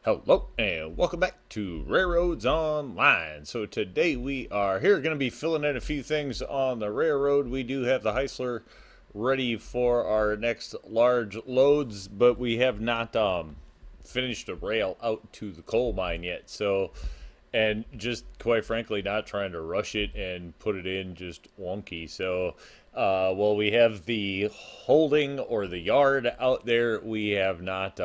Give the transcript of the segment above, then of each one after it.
Hello and welcome back to RailRoads Online. So today we are here going to be filling in a few things on the railroad. We do have the Heisler ready for our next large loads, but we have not finished the rail out to the coal mine yet. So, and just quite frankly, not trying to rush it and put it in just wonky. So, well, we have the holding or the yard out there. We have not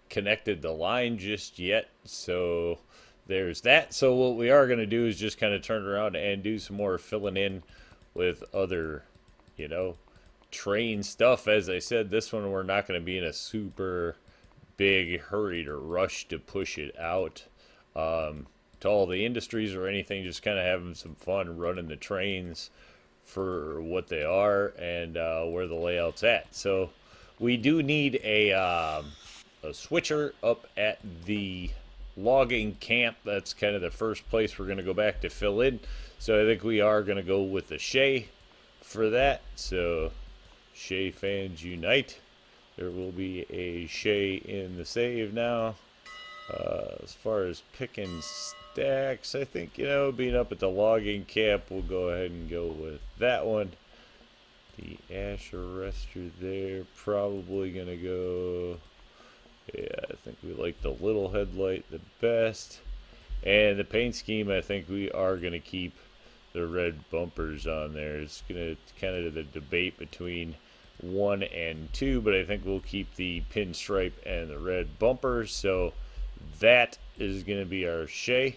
connected the line just yet. So there's that. So what we are going to do is just kind of turn around and do some more filling in with other, you know, train stuff. As I said, this one we're not going to be in a super big hurry to rush to push it out to all the industries or anything. Just kind of having some fun running the trains for what they are and where the layout's at. So we do need a switcher up at the logging camp. That's kind of the first place we're going to go back to fill in. So I think we are going to go with the Shay for that. So Shay fans unite. There will be a Shay in the save now. As far as picking stacks, I think, being up at the logging camp, we'll go ahead and go with that one. The ash arrestor there, probably going to go. Yeah, I think we like the little headlight the best. And the paint scheme, I think we are going to keep the red bumpers on there. It's going to kind of the debate between 1 and 2, but I think we'll keep the pinstripe and the red bumpers. So that is going to be our Shay.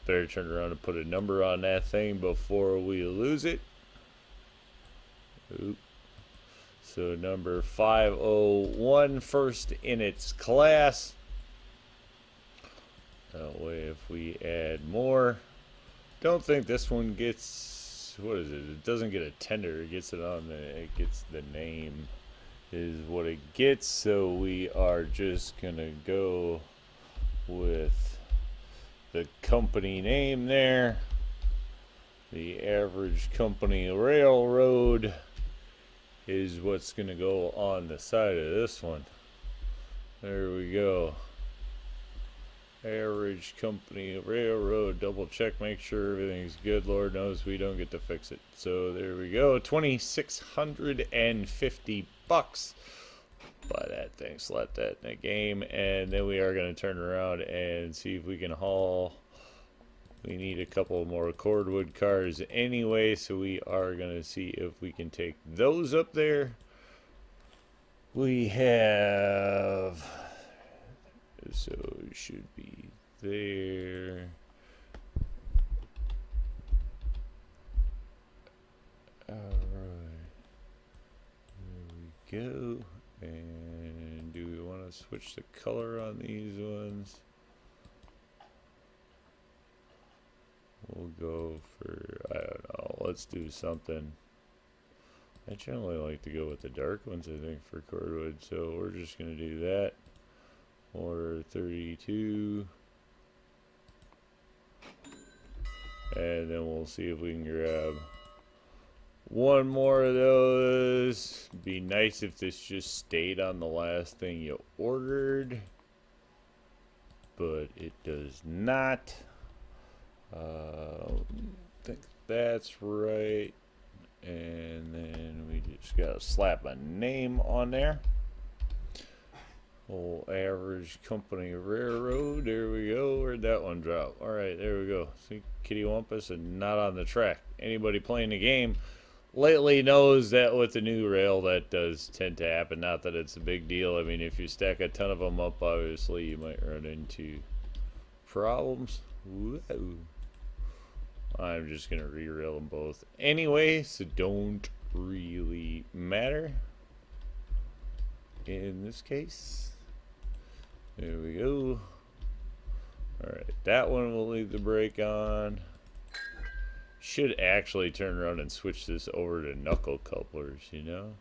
Better turn around and put a number on that thing before we lose it. Oop. So number 501, first in its class. That way if we add more. Don't think this one gets, what is it? It doesn't get a tender, it gets it gets the name is what it gets. So we are just gonna go with the company name there. The average company railroad is what's going to go on the side of this one. There we go. Average company railroad. Double check, make sure everything's good. Lord knows we don't get to fix it. So there we go. 2,650 bucks. Buy that thing, slap that in the game, and then we are going to turn around and see if we can haul. We need a couple more cordwood cars anyway, so we are going to see if we can take those up there. We have, so it should be there. Alright, there we go. And do we want to switch the color on these ones? We'll go for, I don't know, let's do something. I generally like to go with the dark ones, I think, for cordwood, so we're just going to do that. Order 32. And then we'll see if we can grab one more of those. Be nice if this just stayed on the last thing you ordered, but it does not. I think that's right. And then we just gotta slap a name on there. Old average company railroad. There we go. Where'd that one drop? Alright, there we go. See, Kitty Wampus and not on the track. Anybody playing the game lately knows that with the new rail that does tend to happen. Not that it's a big deal. I mean, if you stack a ton of them up, obviously you might run into problems. Whoa. I'm just going to re-rail them both anyway, so don't really matter in this case. There we go. Alright, that one will leave the brake on. Should actually turn around and switch this over to knuckle couplers, you know?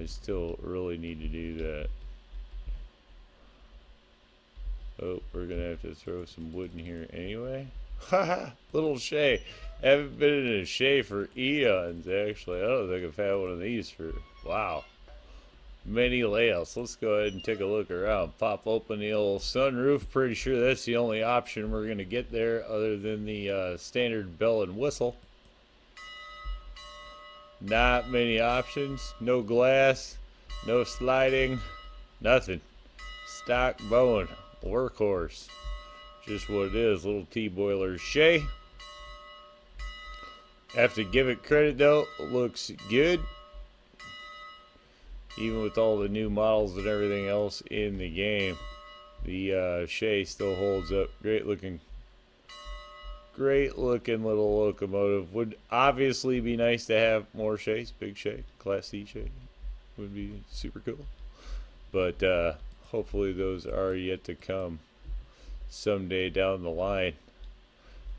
I still really need to do that. Oh, we're gonna have to throw some wood in here anyway. Haha, little Shay. Haven't been in a Shay for eons, actually. I don't think I've had one of these for, wow, many layouts. Let's go ahead and take a look around. Pop open the old sunroof. Pretty sure that's the only option we're going to get there other than the standard bell and whistle. Not many options. No glass. No sliding. Nothing. Stock bone. Workhorse. Just what it is. Little T-boiler Shay. Have to give it credit though. Looks good. Even with all the new models and everything else in the game, the Shay still holds up. Great looking little locomotive. Would obviously be nice to have more Shays. Big Shay, Class C Shay would be super cool. But hopefully those are yet to come someday down the line.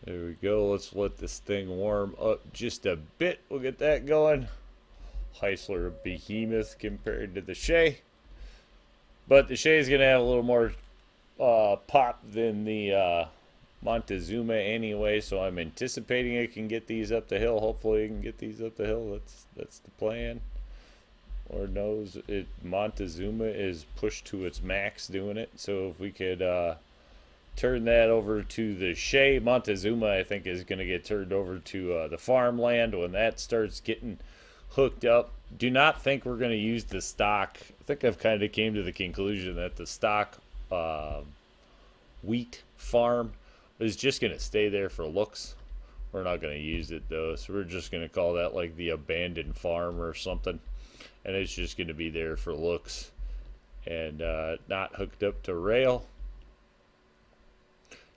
There we go. Let's let this thing warm up just a bit. We'll get that going. Heisler behemoth compared to the Shay. But the Shay is going to have a little more pop than the Montezuma anyway, so I'm anticipating it can get these up the hill. Hopefully it can get these up the hill. That's the plan. Lord knows it. Montezuma is pushed to its max doing it, so if we could turn that over to the Shay, Montezuma I think is going to get turned over to the farmland when that starts getting hooked up. Do not think we're going to use the stock. I think I've kind of came to the conclusion that the stock wheat farm is just going to stay there for looks. We're not going to use it though, so we're just going to call that like the abandoned farm or something, and it's just going to be there for looks and not hooked up to rail.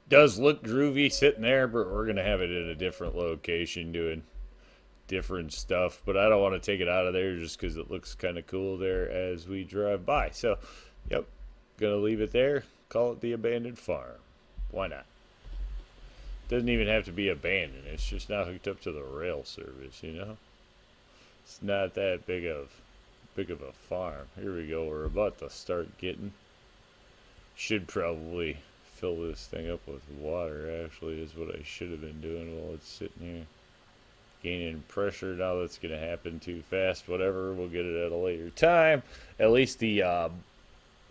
Does look groovy sitting there, but we're going to have it in a different location doing different stuff. But I don't want to take it out of there just because it looks kind of cool there as we drive by. So, yep, going to leave it there. Call it the abandoned farm. Why not? Doesn't even have to be abandoned. It's just not hooked up to the rail service, you know? It's not that big of a farm. Here we go. We're about to start getting. Should probably fill this thing up with water, actually, is what I should have been doing while it's sitting here. Gaining pressure. Now that's going to happen too fast. Whatever. We'll get it at a later time. At least the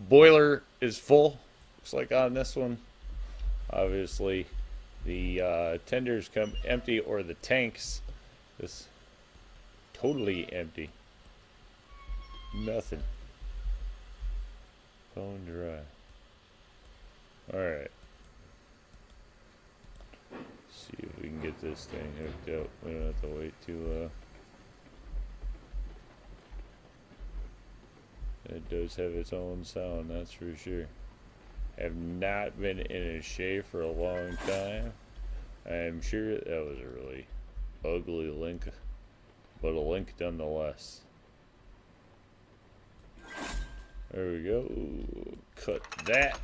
boiler is full. Looks like on this one. Obviously, the tenders come empty, or the tanks. This totally empty. Nothing. Bone dry. Alright. See if we can get this thing hooked up. We don't have to wait too long. It does have its own sound, that's for sure. Have not been in a Shay for a long time. I'm sure that was a really ugly link, but a link nonetheless. There we go. Cut that.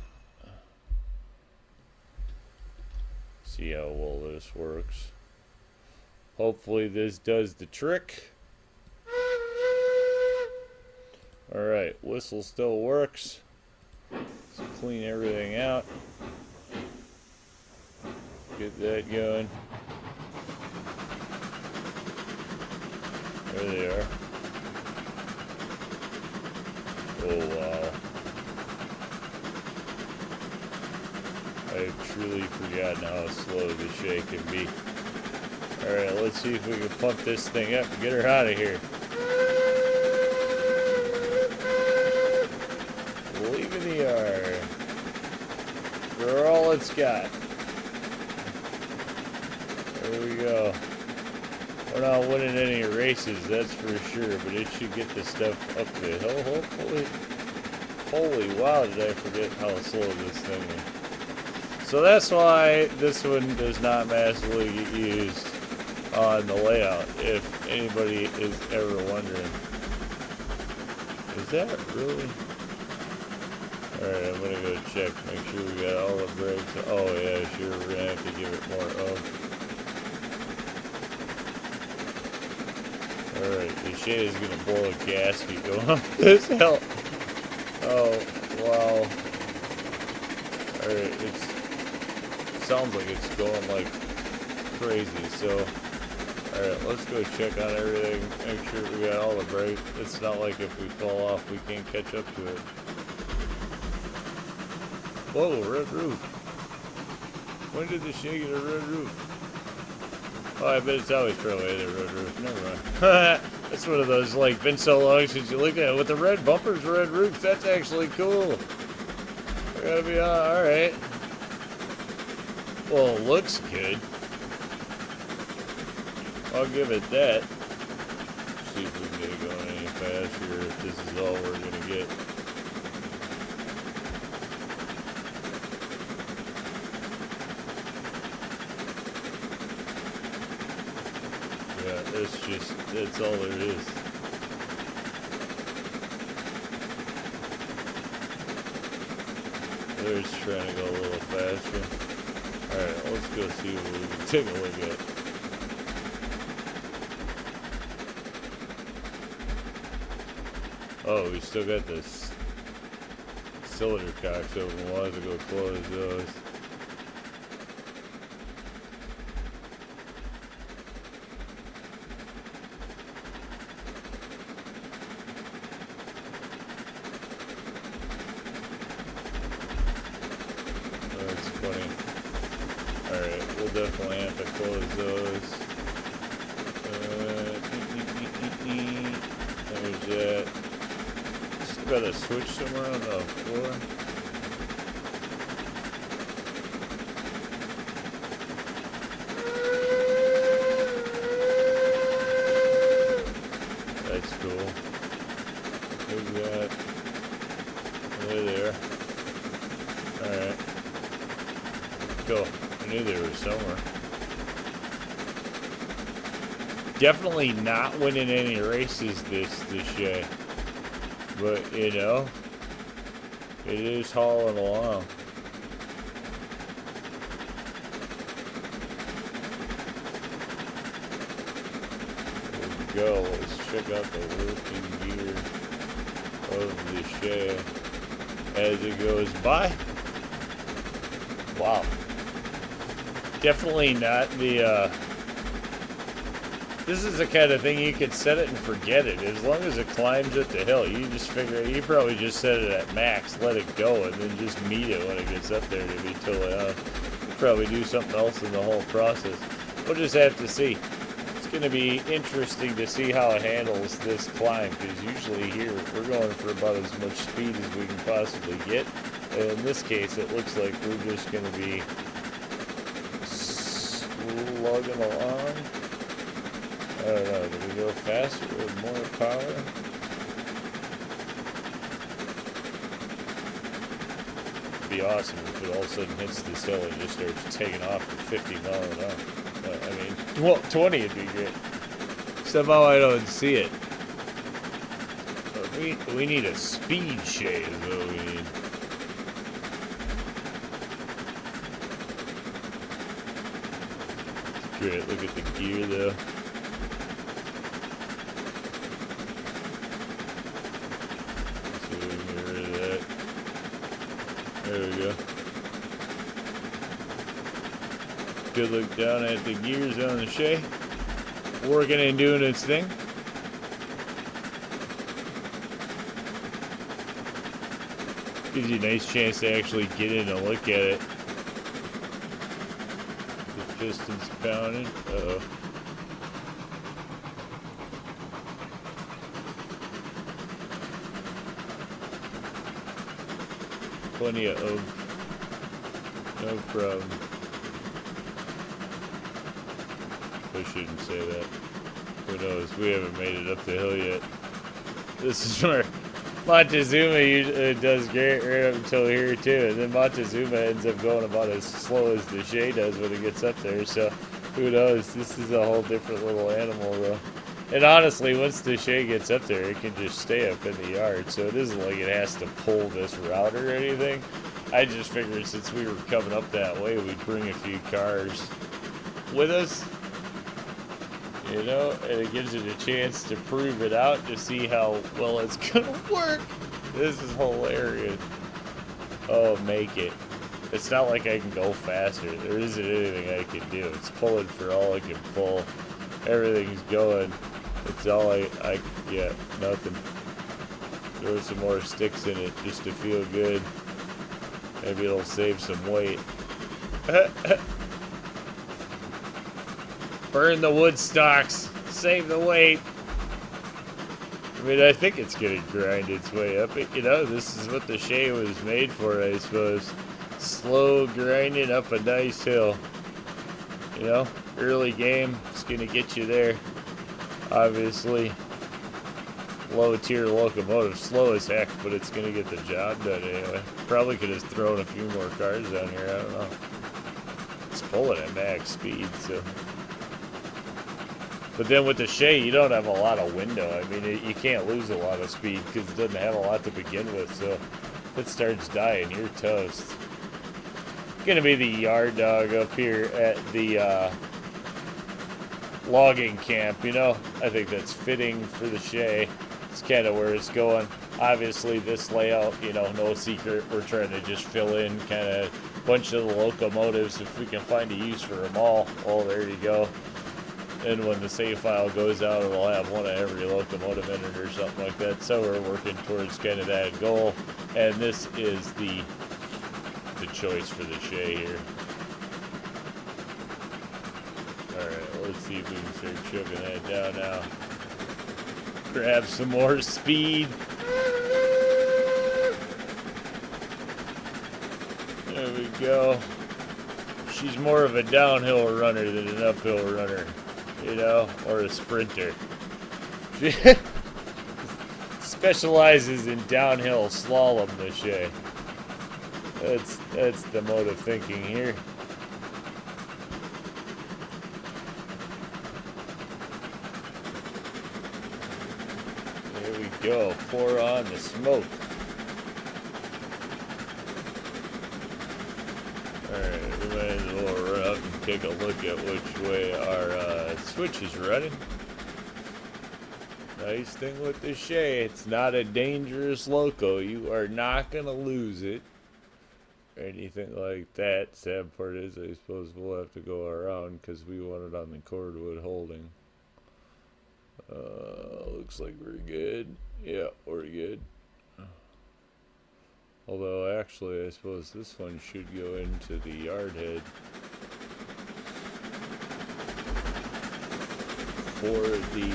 See how well this works. Hopefully this does the trick. Alright, whistle still works. Let's clean everything out. Get that going. There they are. Oh wow. I've truly forgotten how slow the Shay can be. Alright, let's see if we can pump this thing up and get her out of here. Leaving the yard. For all it's got. There we go. We're not winning any races, that's for sure, but it should get the stuff up the hill, hopefully. Holy wow, did I forget how slow this thing is. So that's why this one does not massively get used on the layout, if anybody is ever wondering. Is that really? Alright, I'm gonna go check, make sure we got all the brakes. Oh yeah, sure, we're gonna have to give it more oomph. Alright, the Shay is gonna blow a gasket going up this hill. Oh, wow. Alright, it sounds like it's going like crazy. So, alright, let's go check on everything. Make sure we got all the brakes. It's not like if we fall off, we can't catch up to it. Whoa, red roof. When did the Shay get a red roof? Oh, I bet it's always probably had a red roof. Never mind. That's one of those, like, been so long since you look at it. With the red bumpers, red roofs, that's actually cool. I gotta be alright. Well, it looks good. I'll give it that. See if we can get it going any faster, if this is all we're gonna get. Yeah, that's all there is. They're just trying to go a little faster. Alright, let's go see what we can take a look at. Oh, we still got this cylinder cocks open. We'll have to go close those. That's funny. Alright, we'll definitely have to close those. There's that. Got a switch somewhere on the floor. That's cool. There's that. They're there. Alright. Cool. I knew they were somewhere. Definitely not winning any races this Shay. But, you know, it is hauling along. There we go. Let's check out the working gear of the Shay as it goes by. Wow. Definitely not the, this is the kind of thing you could set it and forget it. As long as it climbs up the hill, you just figure, you probably just set it at max, let it go, and then just meet it when it gets up there, to be totally honest. You'd probably do something else in the whole process. We'll just have to see. It's going to be interesting to see how it handles this climb, because usually here, we're going for about as much speed as we can possibly get. And in this case, it looks like we're just going to be slugging along. I don't know, do we go faster with more power? It'd be awesome if it all of a sudden hits this hill and just starts taking off at 50 miles an hour. I mean, well, 20 would be great. Somehow I don't see it. But we need a speed Shay is what we need. Great, look at the gear though. There we go. Good look down at the gears on the Shay. Working and doing its thing. Gives you a nice chance to actually get in and look at it. The piston's pounding. Uh-oh. Plenty of oak. No problem. I shouldn't say that. Who knows? We haven't made it up the hill yet. This is where Montezuma usually does great right up until here too. And then Montezuma ends up going about as slow as the Shay does when it gets up there. So who knows? This is a whole different little animal though. And honestly, once the Shay gets up there, it can just stay up in the yard. So it isn't like it has to pull this route or anything. I just figured since we were coming up that way, we'd bring a few cars with us. You know, and it gives it a chance to prove it out to see how well it's gonna work. This is hilarious. Oh, make it. It's not like I can go faster. There isn't anything I can do. It's pulling for all I can pull. Everything's going. It's all I yeah, nothing. Throw some more sticks in it just to feel good. Maybe it'll save some weight. Burn the wood stocks. Save the weight. I mean, I think it's gonna grind its way up. You know, this is what the Shay was made for, I suppose. Slow grinding up a nice hill. You know, early game, it's gonna get you there. Obviously, low tier locomotive, slow as heck, but it's gonna get the job done anyway. Probably could have thrown a few more cars down here, I don't know. It's pulling at max speed, so. But then with the Shay, you don't have a lot of window. I mean, you can't lose a lot of speed because it doesn't have a lot to begin with. So if it starts dying, you're toast. Gonna be the yard dog up here at the logging camp. You know, I think that's fitting for the Shay. It's kind of where it's going. Obviously, this layout, you know, no secret. We're trying to just fill in kind of a bunch of the locomotives if we can find a use for them all. Oh, there you go. And when the save file goes out, it'll have one of every locomotive in it or something like that. So we're working towards kind of that goal. And this is the choice for the Shay here. Alright, let's see if we can start choking that down now. Grab some more speed. There we go. She's more of a downhill runner than an uphill runner. You know, or a sprinter. She specializes in downhill slalom, the Shay. That's the mode of thinking here. There we go. Pour on the smoke. Alright, we might as well run up and take a look at which way our switch is running. Nice thing with the Shay, it's not a dangerous loco. You are not going to lose it. Or anything like that. Sad part is, I suppose we'll have to go around because we want it on the cordwood holding. Looks like we're good. Yeah, we're good. Although, actually, I suppose this one should go into the yard head for the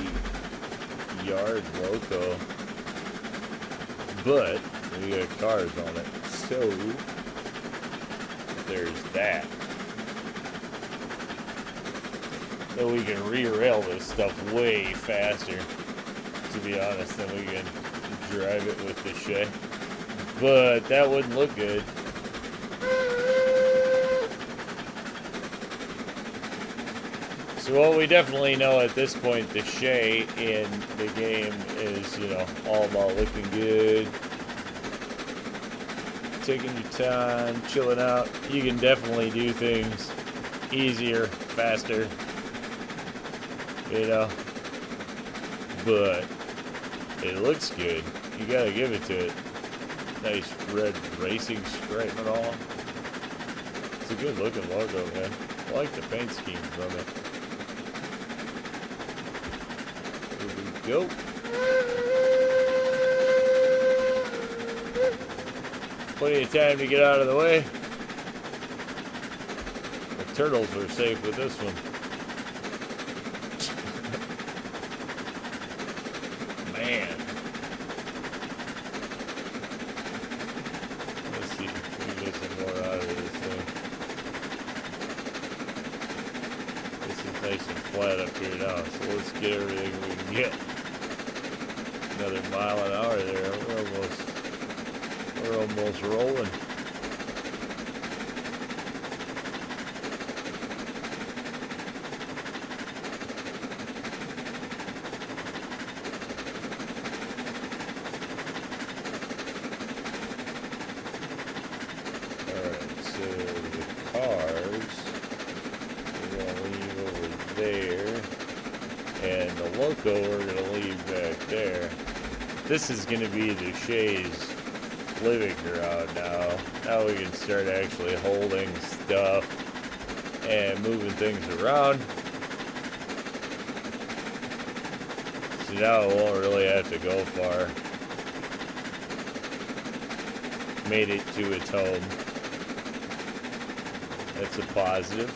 yard loco. But we got cars on it, so there's that. So we can re-rail this stuff way faster, to be honest, than we can drive it with the Shay. But that wouldn't look good. So what we definitely know at this point, the Shay in the game is, you know, all about looking good. Taking your time, chilling out. You can definitely do things easier, faster. You know. But it looks good. You gotta give it to it. Nice red racing stripe and all. It's a good looking logo, man. I like the paint scheme from it. Here we go. Plenty of time to get out of the way. The turtles are safe with this one. Man. Let's see if we can get some more out of this thing. This is nice and flat up here now, so let's get everything we can get. Another mile an hour there. We're almost rolling. Alright, so the cars, we're going to leave over there. And the Loco we're going to leave back there. This is going to be the Shay's living ground now. Now we can start actually holding stuff and moving things around. So now it won't really have to go far. Made it to its home. That's a positive.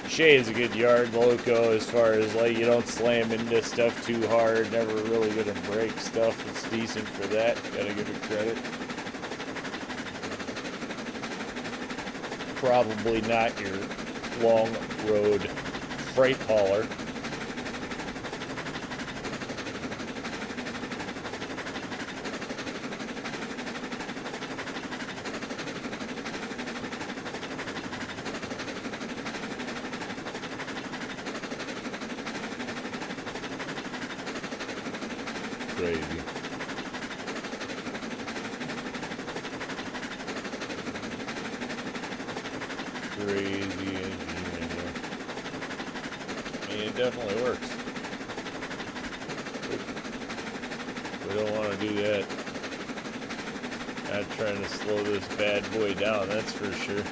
Shay is a good yard loco as far as like you don't slam into stuff too hard, never really gonna break stuff. It's decent for that. Gotta give it credit. Probably not your long road freight hauler. Crazy. Crazy engineering here. I mean, it definitely works. We don't want to do that. Not trying to slow this bad boy down, that's for sure.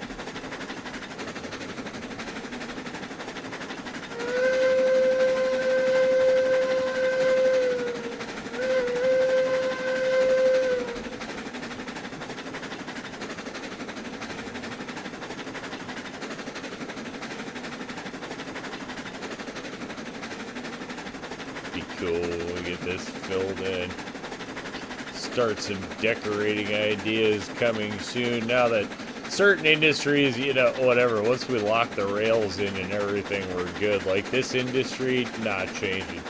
Be cool when we get this filled in. Start some decorating ideas coming soon. Now that certain industries, you know, whatever, once we lock the rails in and everything, we're good. Like this industry, not changing.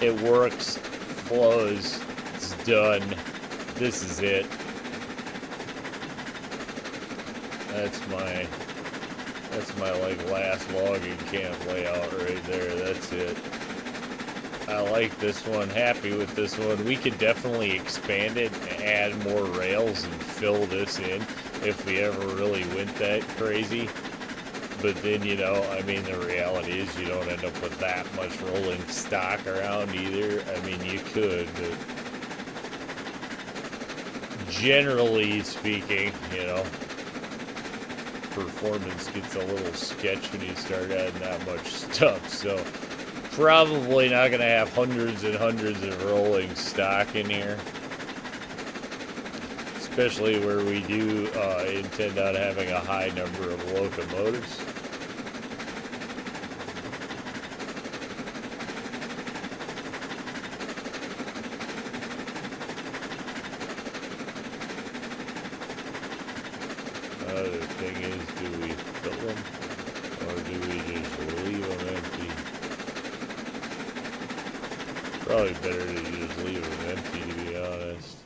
It works, flows, it's done. This is it. That's my like last logging camp layout right there. That's it. I like this one, happy with this one. We could definitely expand it and add more rails and fill this in if we ever really went that crazy. But then, you know, I mean, the reality is you don't end up with that much rolling stock around either. I mean, you could, but generally speaking, you know, performance gets a little sketch when you start adding that much stuff. So probably not going to have hundreds and hundreds of rolling stock in here. Especially where we do intend on having a high number of locomotives. Other thing is, do we fill them or do we just leave them empty? Probably better to just leave them empty, to be honest.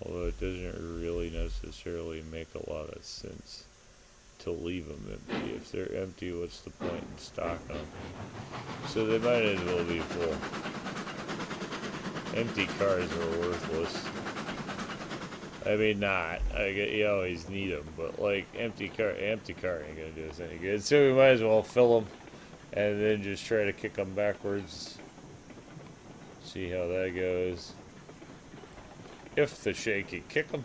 Although it doesn't really necessarily make a lot of sense to leave them empty. If they're empty, what's the point in stocking them? So they might as well be full. Empty cars are worthless. I mean, not. You always need them, but like empty car ain't gonna do us any good. So we might as well fill them, and then just try to kick them backwards. See how that goes. If the Shay can kick them,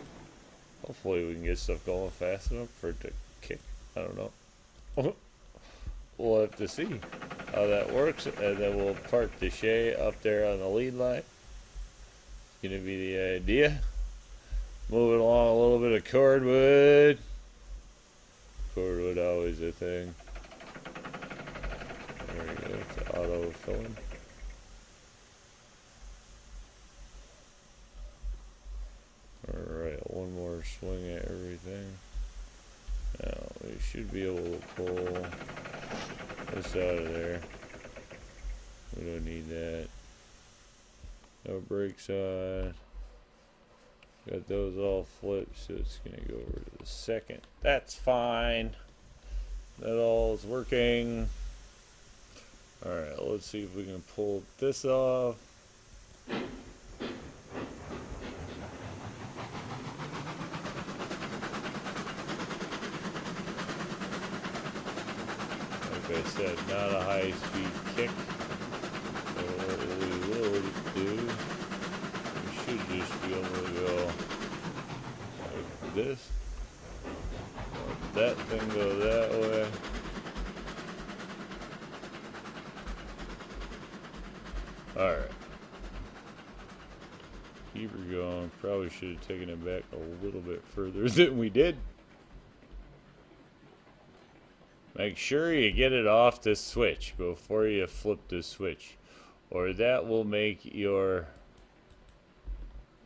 hopefully we can get stuff going fast enough for it to kick. I don't know. We'll have to see how that works, and then we'll park the Shay up there on the lead line. Gonna be the idea. Moving along a little bit of cordwood. Cordwood always a thing. There we go. It's auto filling. Alright, one more swing at everything. Now we should be able to pull this out of there. We don't need that. No brakes on. Got those all flipped, so it's gonna go over to the second. That's fine. That all is working. Alright, let's see if we can pull this off. not a high-speed kick. So what we will do, we should just be able to go like this. Let that thing go that way. Alright. Keep her going. Probably should have taken it back a little bit further than we did. Make sure you get it off the switch before you flip the switch, or that will make your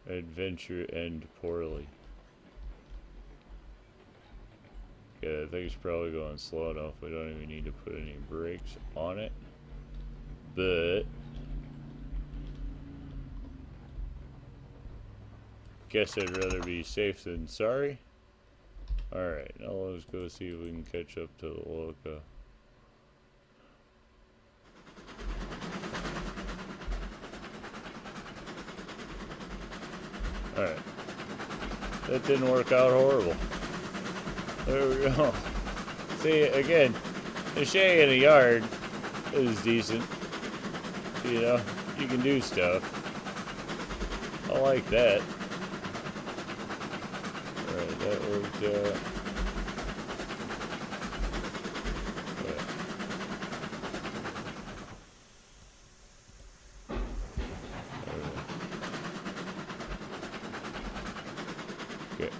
adventure end poorly. Okay, I think it's probably going slow enough. We don't even need to put any brakes on it. But guess I'd rather be safe than sorry. Alright, now let's go see if we can catch up to the Loco. Alright. That didn't work out horrible. There we go. See, again, the Shay in a yard is decent. You know, you can do stuff. I like that. Alright, that worked out. Okay.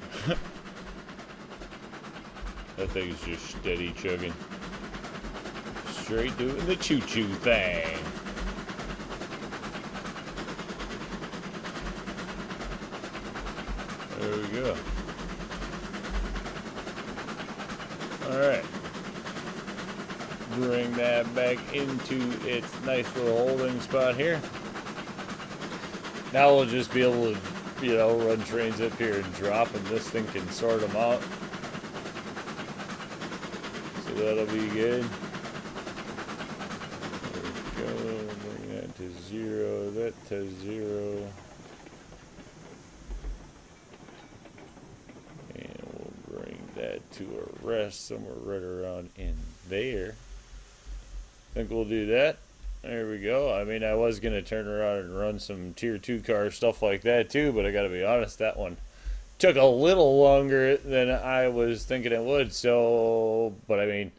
That thing's just steady chugging. Straight doing the choo-choo thing. There we go. Alright. Bring that back into its nice little holding spot here. Now we'll just be able to, you know, run trains up here and drop, and this thing can sort them out. So that'll be good. There we go. Bring that to 0. That to 0. To a rest somewhere right around in there. I think we'll do that. There we go. I mean, I was going to turn around and run some tier 2 car stuff like that too, but I got to be honest, that one took a little longer than I was thinking it would. So, but I mean,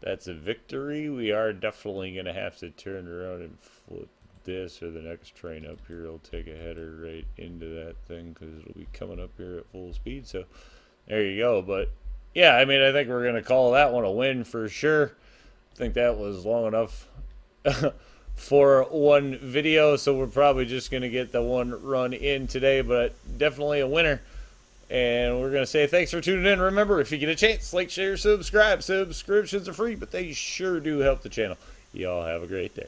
that's a victory. We are definitely going to have to turn around and flip this, or the next train up here will take a header right into that thing because it'll be coming up here at full speed. So there you go. But yeah, I mean, I think we're going to call that one a win for sure. I think that was long enough for one video, so we're probably just going to get the one run in today, but definitely a winner. And we're going to say thanks for tuning in. Remember, if you get a chance, like, share, subscribe. Subscriptions are free, but they sure do help the channel. Y'all have a great day.